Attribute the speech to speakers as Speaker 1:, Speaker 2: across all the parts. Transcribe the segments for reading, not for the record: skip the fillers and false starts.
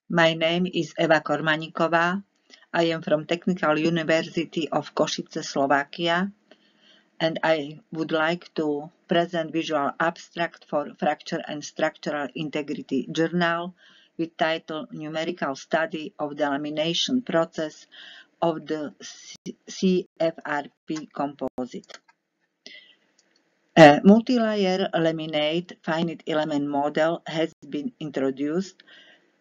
Speaker 1: My name is Eva Kormaníková. I am from Technical University of Košice, Slovakia, and I would like to present visual abstract for Fracture and Structural Integrity journal with title Numerical Study of the Lamination Process of the CFRP composite. A multi-layer laminate finite element model has been introduced,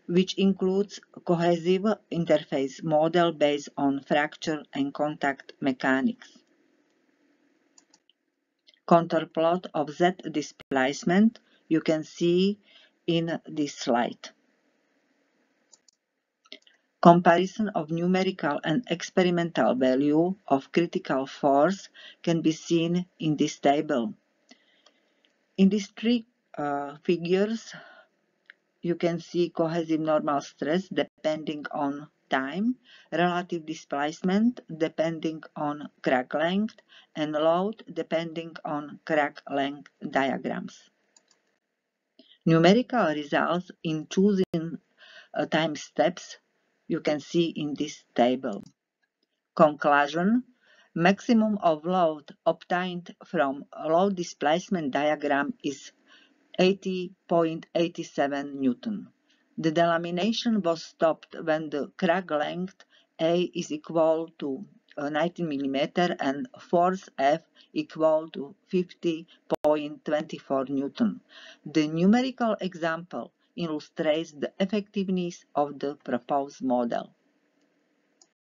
Speaker 1: which includes cohesive interface model based on fracture and contact mechanics. Contour plot of Z displacement you can see in this slide. Comparison of numerical and experimental value of critical force can be seen in this table. In these three figures, you can see cohesive normal stress depending on time, relative displacement depending on crack length, and load depending on crack length diagrams. Numerical results in choosing time steps you can see in this table. Conclusion: maximum of load obtained from load displacement diagram is 80.87 Newton. The delamination was stopped when the crack length A is equal to 19 mm and force F equal to 50.24 Newton. The numerical example illustrates the effectiveness of the proposed model.